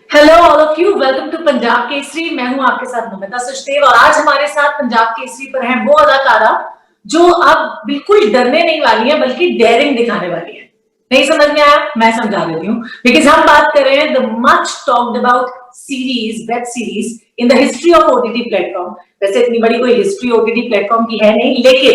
Hello all of you, welcome to Punjab Kesari. मैं हूं आपके साथ नमिता सचदेव और आज हमारे साथ पंजाब केसरी पर है वो अदाकारा जो अब बिल्कुल डरने नहीं वाली है बल्कि डेयरिंग दिखाने वाली है। नहीं समझ में आया? मैं समझा देती हूँ। बिकॉज हम बात कर रहे हैं the much talked about series, web series in the history of OTT platform. वैसे इतनी बड़ी कोई हिस्ट्री ओटीटी प्लेटफॉर्म की है नहीं, लेकिन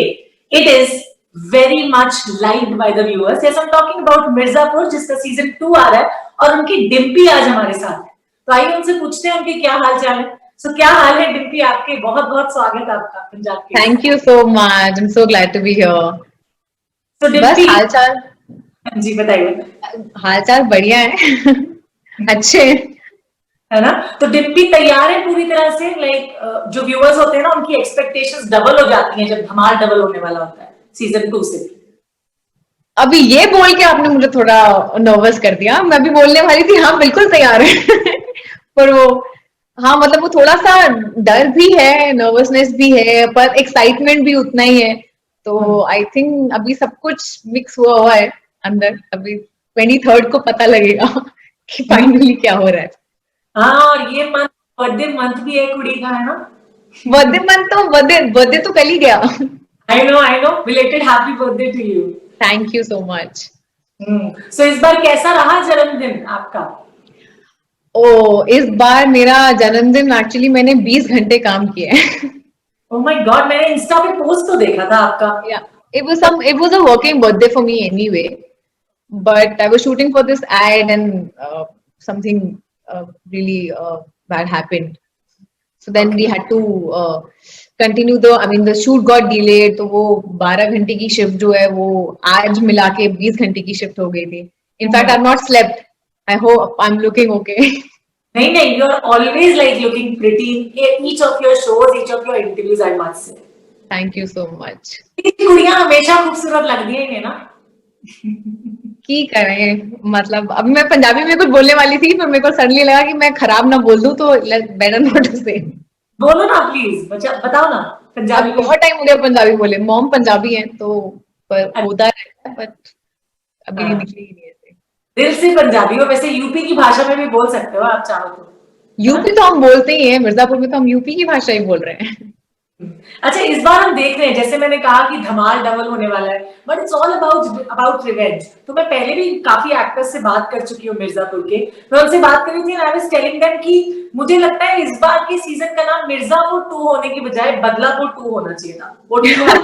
it is very much liked by the viewers. Yes, I'm talking about Mirzapur जिसका सीजन 2 आ रहा है और उनकी डिम्पी आज हमारे साथ है। तो आइए उनसे पूछते हैं उनके क्या हाल चाल है। सो क्या हाल है डिम्पी? आपके बहुत बहुत स्वागत है आपका पंजाब के। Thank you so much, I am so glad to be here. तो बस डिम्पी, हालचाल जी बताइए। हालचाल बढ़िया है। अच्छे हैं। है ना? तो डिम्पी तैयार है पूरी तरह से? लाइक जो व्यूअर्स होते हैं ना उनकी एक्सपेक्टेशंस डबल हो जाती हैं जब धमाल डबल होने वाला होता है सीजन 2 से। अभी ये बोल के आपने मुझे थोड़ा नर्वस कर दिया। मैं भी बोलने वाली थी हाँ बिल्कुल तैयार है। पर वो हाँ मतलब वो थोड़ा सा डर भी है, नर्वसनेस भी है, पर एक्साइटमेंट भी उतना ही है। तो आई थिंक अभी सब कुछ मिक्स हुआ हुआ है अंदर। अभी 23rd को पता लगेगा कि फाइनली क्या हो रहा है। हाँ, और ये मंथ बर्थडे मंथ भी है कुड़ी का, है ना? बर्थडे तो कल ही गया। I know, belated happy birthday to you. Thank you so much. So इस बार कैसा रहा जन्मदिन आपका? ओ इस बार मेरा जन्मदिन एक्चुअली मैंने 20 घंटे काम किया है। ओह माय गॉड, मैंने इंस्टा पे पोस्ट तो देखा था आपका। Yeah, it was a working birthday for me anyway, but I was shooting for this ad and something really bad happened. So then we okay. had to continue the, I mean the shoot got delayed. तो वो 12 घंटे की shift जो है वो आज मिला के 20 घंटे की शिफ्ट हो गई थी. In oh fact, my, I've not slept. I hope I'm looking okay. नहीं नहीं, you are always like looking pretty in each of your shows, each of your interviews, I must say. Thank you so much. कुड़ियां हमेशा खूबसूरत लगती है ना? की करें मतलब अब मैं पंजाबी में कुछ बोलने वाली थी पर मेरे को सडनली लगा कि मैं खराब ना बोल दूं तो बेटर नॉट टू से. बोलो ना प्लीज, बताओ ना अब पंजाबी में। बहुत टाइम हो गया पंजाबी बोले. मॉम पंजाबी है तो पर होता रहता है बट अभी हाँ, निकली ही नहीं ऐसे. दिल से पंजाबी हो। वैसे यूपी की भाषा में भी बोल सकते हो आप चाहो तो, है ना? यूपी तो हम बोलते ही हैं. मिर्जापुर में तो हम यूपी की भाषा ही बोल रहे हैं. अच्छा, इस बार हम देख रहे हैं जैसे मैंने कहा कि धमाल डबल होने वाला है, but it's all about about revenge. तो मैं पहले भी काफी एक्टर्स से बात कर चुकी हूँ मिर्जापुर के। मैं उनसे बात कर रही थी, आई वाज टेलिंग देम कि मुझे लगता है इस बार के सीजन का नाम मिर्जापुर 2 होने की बजाय बदलापुर 2 होना चाहिए था। What do you have?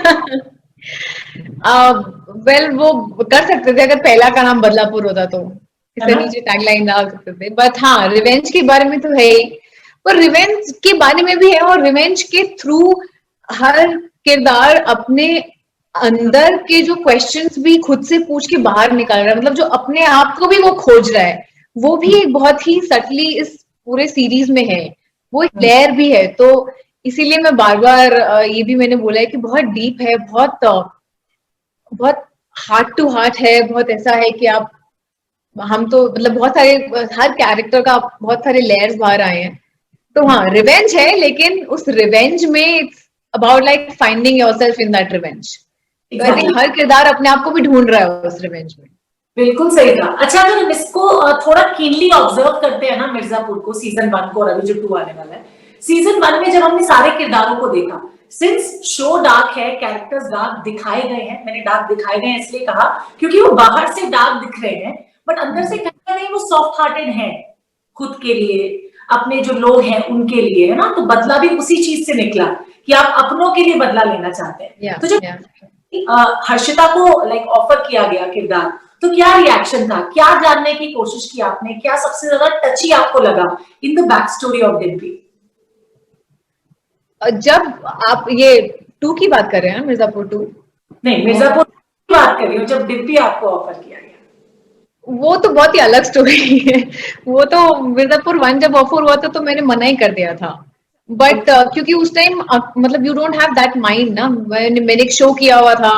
Well वो कर सकते थे अगर पहला का नाम बदलापुर होता तो. है इससे ना? नीचे टैगलाइन डाल सकते थे. बट हाँ रिवेंज के बारे में तो है ही. पर रिवेंज के बारे में भी है और रिवेंज के थ्रू हर किरदार अपने अंदर के जो क्वेश्चंस भी खुद से पूछ के बाहर निकाल रहा है. मतलब जो अपने आप को भी वो खोज रहा है वो भी एक बहुत ही सटली इस पूरे सीरीज में है. वो एक लेयर भी है. तो इसीलिए मैं बार बार ये भी मैंने बोला है कि बहुत डीप है. बहुत हार्ट टू हार्ट है. बहुत ऐसा है कि आप हम तो मतलब बहुत सारे हर कैरेक्टर का बहुत सारे लेयर्स बाहर आए हैं. तो हाँ रिवेंज है लेकिन उस रिवेंज में it's about like finding yourself in that revenge. तो आई एग्जैक्टली, थिंक हर किरदार अपने आप को भी ढूंढ रहा है उस रिवेंज में. बिल्कुल सही कहा। अच्छा, अगर हम इसको थोड़ा कीनली ऑब्जर्व करते हैं ना मिर्जापुर को, सीजन 1 को, और अभी जो 2 आने वाला है। सीजन 1 में जब हमने सारे किरदारों को देखा, सिंस शो डार्क है, कैरेक्टर्स डार्क दिखाए गए हैं। मैंने डार्क दिखाए गए हैं इसलिए कहा क्योंकि वो बाहर से डार्क दिख रहे हैं बट अंदर से कहीं ना कहीं वो सॉफ्ट हार्टेड है, खुद के लिए, अपने जो लोग हैं उनके लिए, है ना? तो बदला भी उसी चीज से निकला कि आप अपनों के लिए बदला लेना चाहते हैं। या तो जब या हर्षिता को लाइक ऑफर किया गया किरदार, तो क्या रिएक्शन था? क्या जानने की कोशिश की आपने? क्या सबसे ज्यादा टची आपको लगा in the back story of Dimpy? जब आप ये 2 की बात कर रहे हैं ना, मिर्जापुर 2. नहीं, मिर्जापुर की बात कर रही हूँ जब डिम्पी आपको ऑफर किया गया। वो तो बहुत ही अलग स्टोरी है. वो तो मिर्जापुर 1 जब ऑफर हुआ था तो मैंने मना ही कर दिया था. But okay. क्योंकि उस टाइम मतलब you don't have that mind ना. मैंने एक शो किया हुआ था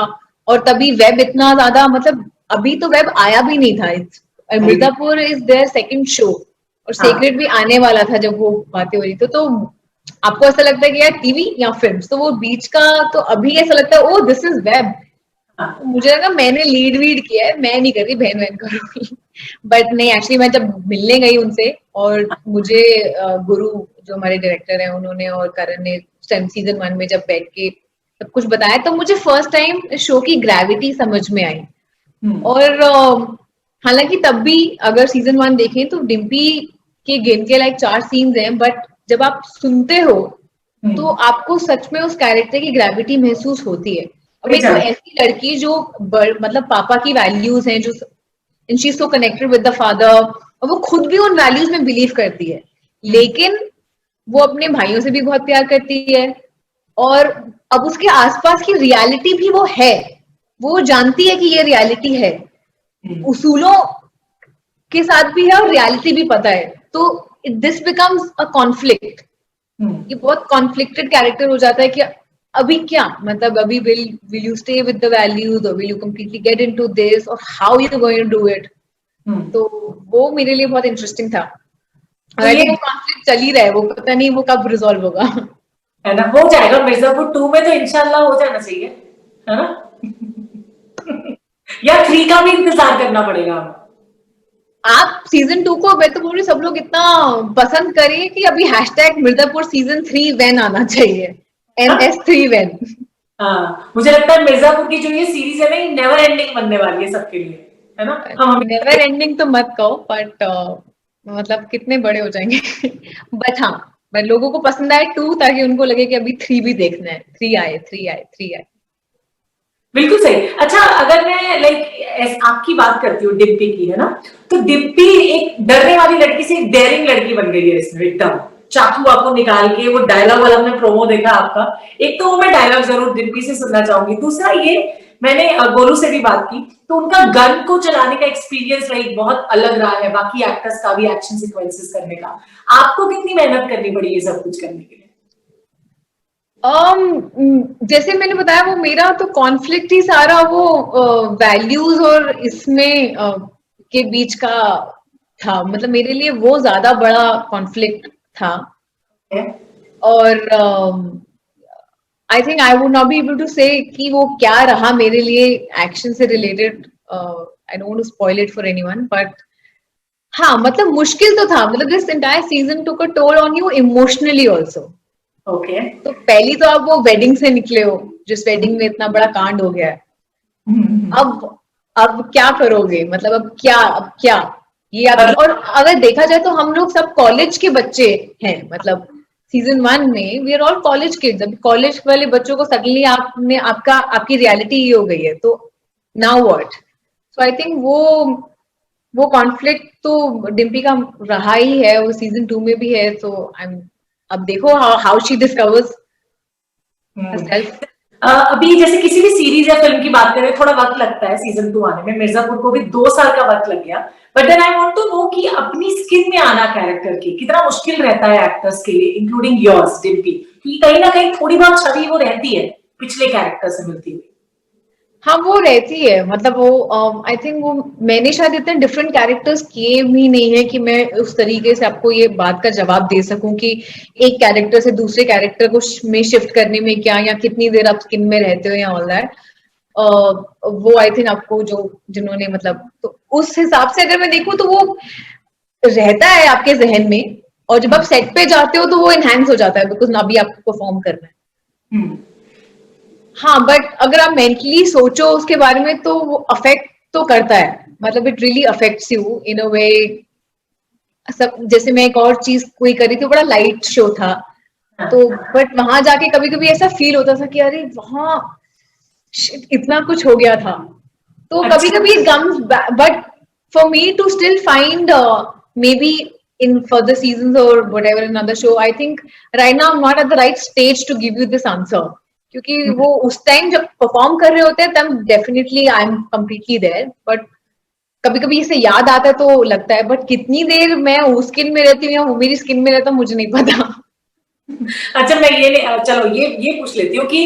और तभी वेब इतना ज्यादा मतलब अभी तो वेब आया भी नहीं था. Mirzapur is there second show और हाँ सीक्रेट भी आने वाला था जब वो बातें हो रही थी. तो आपको ऐसा लगता है कि यार टीवी या फिल्म, तो वो बीच का तो अभी ऐसा लगता है ओ दिस इज वेब. हाँ। मुझे लगा मैंने लीड वीड किया है, मैं नहीं कर रही, बहन बहन करूंगी. बट नहीं, एक्चुअली मैं जब मिलने गई उनसे और मुझे गुरु जो हमारे डायरेक्टर हैं उन्होंने और करण ने सीजन 1 में जब बैठ के सब कुछ बताया, तो मुझे फर्स्ट टाइम शो की ग्रेविटी समझ में आई। और हालांकि तब भी अगर सीजन 1 देखें तो डिम्पी के गिन के लाइक 4 सीन्स हैं, बट जब आप सुनते हो तो आपको सच में उस कैरेक्टर की ग्रेविटी महसूस होती है। अब एक तो ऐसी लड़की जो मतलब पापा की वैल्यूज हैं, जो and she is so connected with the father, और वो खुद भी उन वैल्यूज में बिलीव करती है, लेकिन वो अपने भाइयों से भी बहुत प्यार करती है। और अब उसके आसपास की रियलिटी भी वो है, वो जानती है कि ये रियलिटी है, उसूलों के साथ भी है और रियलिटी भी पता है। तो दिस बिकम्स अ कॉन्फ्लिक्ट। ये बहुत कॉन्फ्लिक्टेड कैरेक्टर हो जाता है कि अभी क्या, मतलब अभी will you stay with the values और will you completely get into this और how you going to do it. तो वो मेरे लिए बहुत इंटरेस्टिंग था। और आई थिंक वो कॉन्फ्लिक्ट चल ही रहा है, वो पता नहीं वो कब रिजॉल्व होगा, है ना। हो जाएगा, मिर्जापुर 2 में तो इंशाल्लाह हो जाना चाहिए, है ना। या 3 का भी इंतजार करना पड़ेगा। आप सीजन 2 को, मैं तो बोल रही सब लोग इतना पसंद करें कि अभी हैशटैग मिर्जापुर सीजन 3 वैन आना चाहिए, MS3 वैन। हाँ, मुझे लगता है मिर्जापुर की जो ये सीरीज है ना, ये नेवर एंडिंग बनने वाली है सबके लिए, है ना। हम नेवर एंडिंग तो मत कहो, बट मतलब कितने बड़े हो जाएंगे। बट हाँ, बट लोगों को पसंद आए 2 ताकि उनको लगे कि अभी 3 भी देखना है, 3 आए 3 आए 3 आए। बिल्कुल सही। अच्छा, अगर मैं लाइक आपकी बात करती हूँ डिम्पी की, है ना, तो डिम्पी एक डरने वाली लड़की से एक डेयरिंग लड़की बन गई है इसमें एकदम, चाकू वाकू निकाल के। वो डायलॉग वाला हमने प्रोमो देखा आपका, एक तो वो मैं डायलॉग जरूर डिम्पी से सुनना चाहूंगी। दूसरा ये, मैंने गोलू से भी बात की, तो उनका गन को चलाने का एक्सपीरियंस लाइक बहुत अलग रहा है बाकी एक्टर्स का भी एक्शन सीक्वेंसेस करने का। आपको कितनी मेहनत करनी पड़ी ये सब कुछ करने के लिए? जैसे मैंने बताया, वो मेरा तो कॉन्फ्लिक्ट ही सारा वो वैल्यूज और इसमें के बीच का था। मतलब मेरे लिए वो ज्यादा बड़ा कॉन्फ्लिक्ट था। और I think I would not be able to say कि वो क्या रहा मेरे लिए एक्शन से related. I don't want to spoil it for anyone, but हाँ, मतलब मुश्किल तो था। मतलब this entire season took a toll on you emotionally also. Okay. तो पहली तो आप वो वेडिंग से निकले हो, जिस वेडिंग में इतना बड़ा कांड हो गया है। अब क्या करोगे, मतलब अब क्या ये अभी। और अगर देखा जाए तो हम लोग सब कॉलेज के बच्चे हैं। मतलब सीजन 1 में we are all college kids. अभी कॉलेज वाले बच्चों को सडनली आपकी रियलिटी ये हो गई है, तो now what. So I think वो कॉन्फ्लिक्ट तो डिम्पी का रहा ही है, वो सीजन 2 में भी है। तो अब देखो हाउ शी डिस्कवर्स herself। अभी जैसे किसी भी सीरीज या फिल्म की बात करें, थोड़ा वक्त लगता है सीजन 2 आने में। मिर्जापुर को भी 2 साल का वक्त लग गया। But then I want to know कि अपनी स्किन में आना कैरेक्टर की कितना मुश्किल रहता है एक्टर्स के लिए, इंक्लूडिंग योर्स डिम्पी, क्योंकि कहीं ना कहीं थोड़ी बहुत छवि वो रहती है पिछले कैरेक्टर से मिलती हुई। हाँ, वो रहती है। मतलब वो आई थिंक वो मैंने शायद इतने डिफरेंट कैरेक्टर्स किए भी नहीं है कि मैं उस तरीके से आपको ये बात का जवाब दे सकूं कि एक कैरेक्टर से दूसरे कैरेक्टर को में शिफ्ट करने में क्या, या कितनी देर आप स्किन में रहते हो, या ऑल दैट। वो आई थिंक आपको जो जिन्होंने, मतलब तो उस हिसाब से अगर मैं देखूं तो वो रहता है आपके जहन में, और जब आप सेट पे जाते हो तो वो एनहांस हो जाता है, बिकॉज अभी आपको परफॉर्म करना है। हाँ, बट अगर आप मेंटली सोचो उसके बारे में तो वो अफेक्ट तो करता है। मतलब it really affects you in a way. सब जैसे मैं एक और चीज कोई कर रही थी, बड़ा लाइट शो था, तो बट वहां जाके कभी कभी ऐसा फील होता था कि अरे वहां इतना कुछ हो गया था। तो कभी कभी it comes, but for me to still find maybe in further seasons or whatever another show, I think right now I'm not at the right stage to give you this answer, क्योंकि वो उस time जब perform कर रहे होते हैं तब definitely I am completely there. But कभी कभी इसे याद आता है तो लगता है, बट कितनी देर मैं उस स्किन में रहती हूँ या वो मेरी स्किन में रहता, मुझे नहीं पता। अच्छा, मैं चलो ये पूछ लेती हूँ कि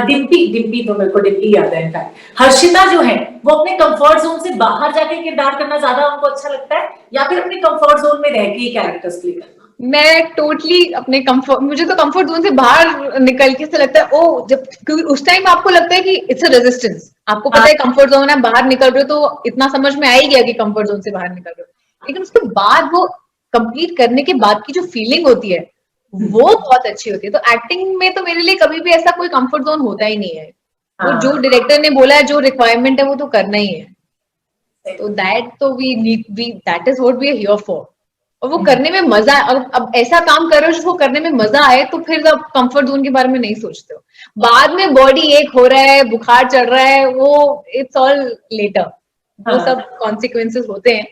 डिम्पी डिम्पी तो मेरे को डिम्पी याद है इनफैक्ट। हर्षिता जो है वो अपने कंफर्ट जोन से बाहर जाके किरदार करना ज्यादा उनको अच्छा लगता है, या फिर अपने कंफर्ट जोन में रह के कैरेक्टर्स प्ले करना? मैं टोटली अपने कंफर्ट, मुझे तो कंफर्ट जोन से बाहर निकल के से लगता है ओ, जब क्योंकि उस टाइम आपको लगता है कि इट्स अ रेजिस्टेंस, आपको पता हाँ, है कंफर्ट जोन है, बाहर निकल रहे हो तो इतना समझ में आ ही गया कि कंफर्ट जोन से बाहर निकल रहे हो, लेकिन उसके बाद वो कंप्लीट करने के बाद की जो फीलिंग होती है वो बहुत अच्छी होती है। तो एक्टिंग में तो मेरे लिए कभी भी ऐसा कोई कंफर्ट जोन होता ही नहीं है, वो जो हाँ, डायरेक्टर ने बोला है, जो रिक्वायरमेंट है वो तो करना ही है। तो दैट तो we need, we that is what we are here for. और वो करने में मजा, और अब ऐसा काम कर रहे हो जिसको करने में मजा आए तो फिर आप कंफर्ट जोन के बारे में नहीं सोचते हो। बाद में बॉडी एक हो रहा है, बुखार चढ़ रहा है, वो इट्स ऑल लेटर, वो हाँ, सब कॉन्सिक्वेंसेस होते हैं।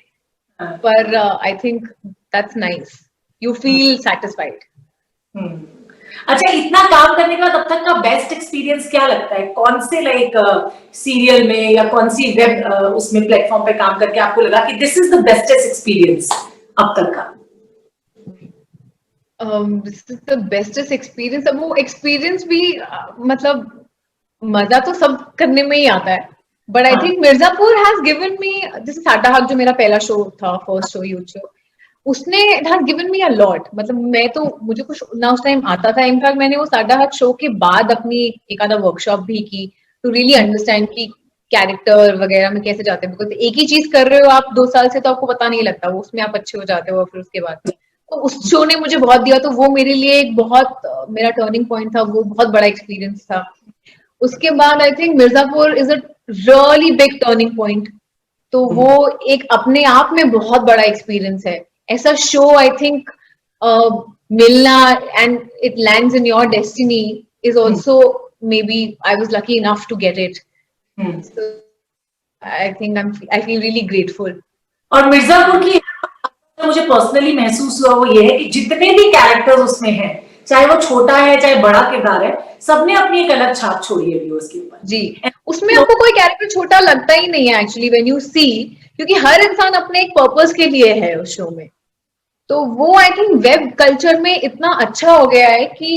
हाँ, पर I think that's nice, you feel satisfied. Hmm. अच्छा, इतना काम करने के बाद अब तक का बेस्ट एक्सपीरियंस क्या लगता है? कौन से लाइक सीरियल में या कौन सी वेब उसमें प्लेटफॉर्म पे काम करके आपको लगा कि this is the bestest experience अब तक का? This is the bestest experience. अब वो एक्सपीरियंस भी मतलब मजा तो सब करने में ही आता है, बट आई हाँ, think Mirzapur has given me, जैसे साटा हक जो मेरा पहला शो था, फर्स्ट शो, यूथ शो, उसने it has given me a lot. मतलब मैं तो, मुझे कुछ ना उस टाइम आता था, इनफैक्ट मैंने वो साटा हक शो के बाद अपनी एक आधा वर्कशॉप भी की टू रियली अंडरस्टैंड कि कैरेक्टर वगैरह में कैसे जाते हैं, बिकॉज एक ही चीज कर रहे हो आप 2 साल से तो आपको पता नहीं लगता, वो उसमें आप अच्छे हो जाते हो, और फिर उसके बाद तो उस शो ने मुझे बहुत दिया, तो वो मेरे लिए एक बहुत मेरा टर्निंग पॉइंट था, वो बहुत बड़ा एक्सपीरियंस था। उसके बाद I think Mirzapur is a really big turning point, तो वो एक अपने आप में बहुत बड़ा एक्सपीरियंस है। ऐसा शो आई थिंक मिलना and it lands in your destiny is also, maybe I was lucky enough to get it. So I think I feel really grateful. और मिर्जापुर की मुझे पर्सनली महसूस हुआ वो ये है कि जितने भी कैरेक्टर्स उसमें हैं, चाहे वो छोटा है चाहे बड़ा किरदार है, सबने अपनी एक अलग छाप छोड़ी है व्यूअर्स के जी, ऊपर। उसमें आपको कोई कैरेक्टर छोटा लगता ही नहीं है एक्चुअली व्हेन यू सी, क्योंकि हर इंसान अपने एक पर्पस के लिए है उस शो में। तो वो आई थिंक वेब कल्चर में इतना अच्छा हो गया है कि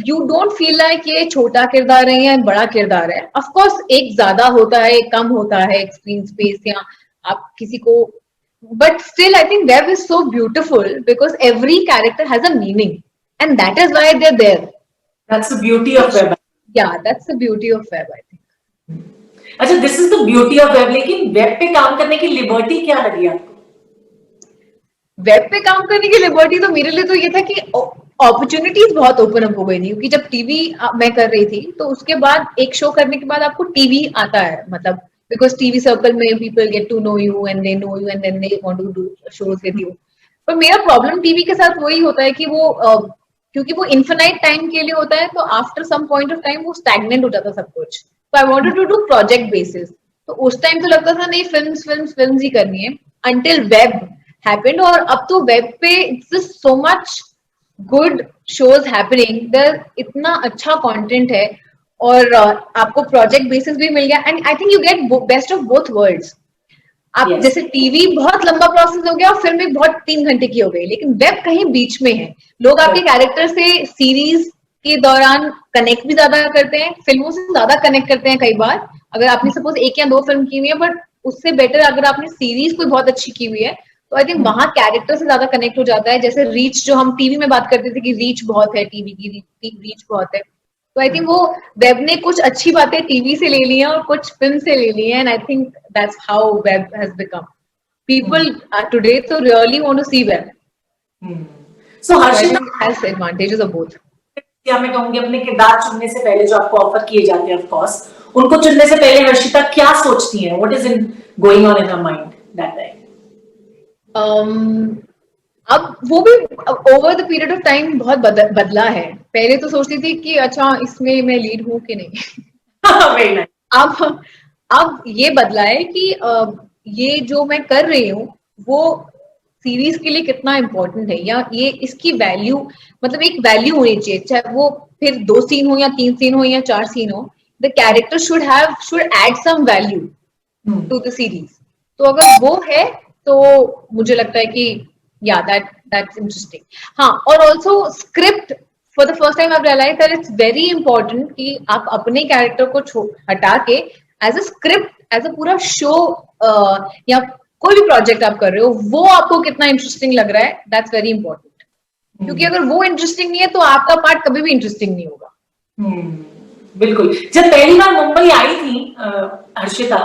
यू डोंट फील लाइक ये छोटा किरदार है या बड़ा किरदार है। ऑफ कोर्स एक ज्यादा होता है, एक कम होता है, स्क्रीन स्पेस या आप किसी को, but still I think web is so beautiful because every character has a meaning and that is why they are there. That's the beauty of web. Yeah that's the beauty of web I think. अच्छा, this is the beauty of web, लेकिन web पे काम करने की liberty क्या लगी आपको? Web पे काम करने की लिबर्टी तो मेरे लिए तो ये था कि अपॉर्चुनिटीज बहुत ओपन अप हो गई थी, क्योंकि जब टीवी मैं कर रही थी तो उसके बाद एक शो करने के बाद आपको टीवी आता है, मतलब बिकॉज टीवी सर्कल में people get to know you and they know you and then they want to do shows with you. पर मेरा प्रॉब्लम टीवी के साथ वही होता है कि वो क्योंकि वो इन्फिनाइट टाइम के लिए होता है, तो after some point of time वो स्टैग्नेंट हो जाता सब कुछ। तो I wanted to do project basis, तो उस टाइम तो लगता था नहीं, फिल्म्स ही करनी है, अंटिल वेब हैपेंड। और अब तो वेब पे it's so much good shows happening there, इतना अच्छा कंटेंट है, और आपको प्रोजेक्ट बेसिस भी मिल गया, and I think you get best of both worlds. आप यस। जैसे टीवी बहुत लंबा प्रोसेस हो गया और फिल्म बहुत 3 घंटे की हो गई, लेकिन वेब कहीं बीच में है। लोग आपके कैरेक्टर से सीरीज के दौरान कनेक्ट भी ज्यादा करते हैं, फिल्मों से ज्यादा कनेक्ट करते हैं कई बार। अगर आपने सपोज 1 या 2 फिल्म की हुई है, बट उससे बेटर अगर आपने सीरीज कोई बहुत अच्छी की हुई है, तो आई थिंक वहां कैरेक्टर से ज्यादा कनेक्ट हो जाता है। जैसे रीच, जो हम टीवी में बात करते थे कि रीच बहुत है, टीवी की रीच बहुत है, तो आई थिंक वो वेब ने कुछ अच्छी बातें टीवी से ले ली हैं और कुछ फिल्म से ले ली हैं, and I think that's how web has become. People today तो really want to see web, so so I Harshita, think it has advantages of both. या मैं कहूंगी अपने किरदार चुनने से पहले जो आपको ऑफर किए जाते हैं, ऑफ कोर्स उनको चुनने से पहले हर्षिता क्या सोचती है? What is in going on in her mind that time? अब वो भी over the period of time बहुत बदला है। पहले तो सोचती थी कि अच्छा इसमें मैं लीड हूँ कि नहीं। Very nice. अब ये बदला है कि ये जो मैं कर रही हूँ वो सीरीज के लिए कितना इम्पोर्टेंट है, या ये इसकी वैल्यू, मतलब एक वैल्यू होनी चाहिए, चाहे वो फिर 2 सीन हो या 3 सीन हो या 4 सीन हो, the character should add some value to the series. तो अगर वो है तो मुझे लगता है कि या दैट्स इंटरेस्टिंग। हाँ, और also script, for the first time I realise that it's very important कि आप अपने कैरेक्टर को हटा के as a script, as a पूरा शो या कोई भी प्रोजेक्ट आप कर रहे हो वो आपको कितना इंटरेस्टिंग लग रहा है, दैट्स वेरी इंपॉर्टेंट। क्योंकि अगर वो इंटरेस्टिंग नहीं है तो आपका पार्ट कभी भी इंटरेस्टिंग नहीं होगा। बिल्कुल। जब पहली बार मुंबई आई थी हर्षिता,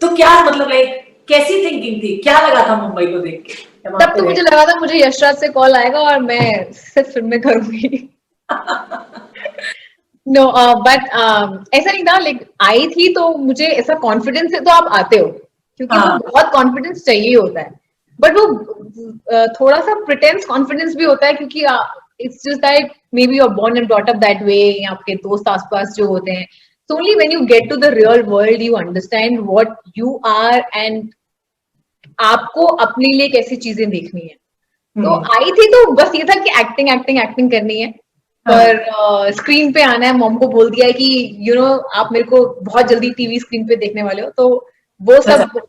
तो क्या मतलब लाइक कैसी थिंकिंग थी, क्या लगा था मुंबई को देख के जब आप तब तो मुझे लगा था मुझे यशराज से कॉल आएगा और मैं सिर्फ फिल्में करूंगी। नो बट ऐसा नहीं था, लाइक आई थी तो मुझे ऐसा कॉन्फिडेंस है तो आप आते हो, क्योंकि वो बहुत कॉन्फिडेंस चाहिए होता है। बट वो थोड़ा सा प्रिटेंस कॉन्फिडेंस भी होता है, क्योंकि it's just that maybe you are born and brought up that way, आपके दोस्त आसपास जो होते हैं। So only when you get to the real world you understand what you are and आपको अपने लिए कैसी चीजें देखनी है। तो आई थी तो बस ये था कि एक्टिंग एक्टिंग एक्टिंग करनी है, पर स्क्रीन पे आना है। मॉम को बोल दिया है कि यू नो आप मेरे को बहुत जल्दी टीवी स्क्रीन पे देखने वाले हो, तो वो सब।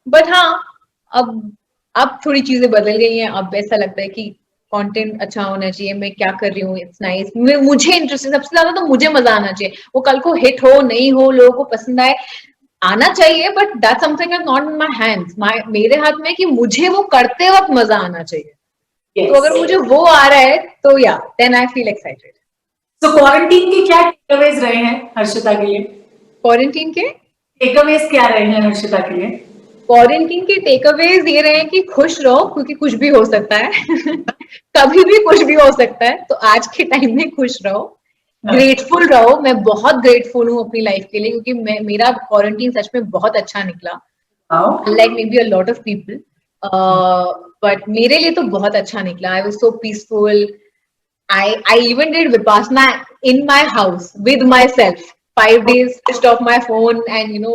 बट हाँ, अब थोड़ी चीजें बदल गई हैं। अब ऐसा लगता है कि कंटेंट अच्छा होना चाहिए, मैं क्या कर रही हूँ इट्स नाइस, मुझे इंटरेस्ट, सबसे ज्यादा तो मुझे मजा आना चाहिए। वो कल को हिट हो नहीं हो, लोगों को पसंद आए, आना चाहिए, but that something is not in my hands. मेरे हाथ में कि मुझे वो करते वक्त मजा आना चाहिए। तो अगर मुझे वो आ रहा है तो या देन आई फील एक्साइटेड। तो क्वारंटीन के क्या टेकअवेज रहे हैं हर्षिता के लिए? क्वारंटीन के टेकअवेज क्या रहे हैं हर्षिता के लिए? क्वारंटीन के टेकअवेज ये रहे हैं कि खुश रहो, क्योंकि कुछ भी हो सकता है। कभी भी कुछ भी हो सकता है, तो आज के टाइम में खुश रहो, ग्रेटफुल रहो। मैं बहुत ग्रेटफुल हूँ अपनी लाइफ के लिए, क्योंकि मेरा क्वारंटीन सच में बहुत अच्छा निकला, like may be a lot of people, but मेरे लिए तो बहुत अच्छा निकला। I was so peaceful. I even did Vipassana in my house with myself. 5 days switched off my phone and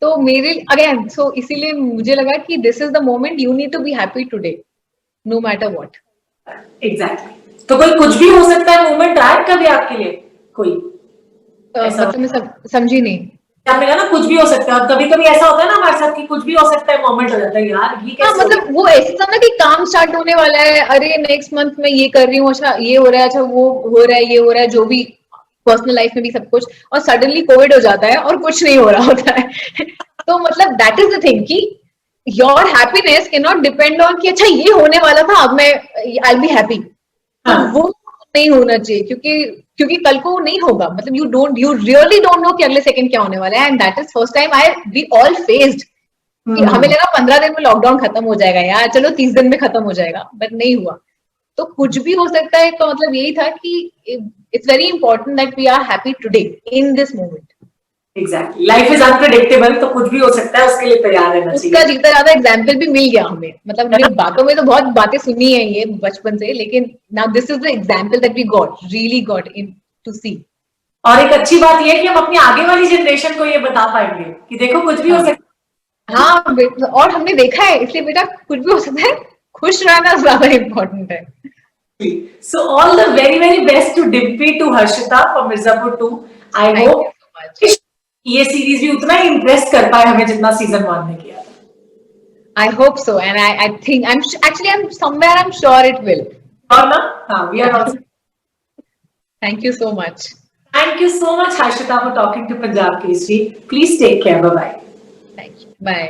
तो मेरे अगेन सो इसीलिए मुझे लगा कि this is the moment you need to be happy today no matter what. Exactly. तो कोई कुछ भी हो सकता है मोमेंट आया कभी आपके लिए कोई मतलब मैं समझी नहीं। आपने कहा ना कुछ भी हो सकता है, कभी कभी ऐसा होता है ना हमारे साथ कि कुछ भी हो सकता है, मोमेंट हो जाता है यार ये कैसे मतलब वो ऐसा था ना कि काम स्टार्ट होने वाला है, अरे नेक्स्ट मंथ में ये कर रही हूँ, अच्छा ये हो रहा है, अच्छा वो हो रहा है, ये हो रहा है, जो भी पर्सनल लाइफ में भी सब कुछ, और सडनली कोविड हो जाता है और कुछ नहीं हो रहा होता है। तो मतलब दैट इज द थिंग कि your happiness can not depend on कि अच्छा ये होने वाला था अब मैं आई बी हैप्पी। तो वो नहीं होना चाहिए, क्योंकि कल को वो नहीं होगा। मतलब यू रियली डोंट नो कि अगले सेकंड क्या होने वाला है, and that is first time we all faced कि हमें लगा 15 दिन में लॉकडाउन खत्म हो जाएगा यार, चलो 30 दिन में खत्म हो जाएगा, बट नहीं हुआ। तो कुछ भी हो सकता है, तो मतलब यही था कि it's very important that we are happy today in this moment. Exactly, life is unpredictable, तो कुछ भी हो सकता है, उसके लिए तैयार रहना चाहिए। उसका जितना ज्यादा एग्जाम्पल भी मिल गया हमें, मतलब हमने बातों में तो बहुत बातें सुनी है ये बचपन से, लेकिन now this is the example that we got really got into see. और एक अच्छी बात यह है कि हम अपनी आगे वाली जनरेशन को ये बता पाएंगे कि देखो कुछ भी हो सकता है। हाँ, और हमने देखा है, इसलिए बेटा कुछ भी हो सकता है, खुश रहना ज्यादा इम्पोर्टेंट है। So all the very very best to Dimpy, to Harshita for Mirzapur 2. I hope ये सीरीज भी उतना ही इम्प्रेस कर पाए हमें जितना सीजन 1 ने किया। I hope so, and I think I'm somewhere I'm sure it will. और ना, हाँ, we are also. Thank you so much. Thank you so much, Harshita, for talking to Punjab Kesari. Please take care. Bye bye. Thank you. Bye.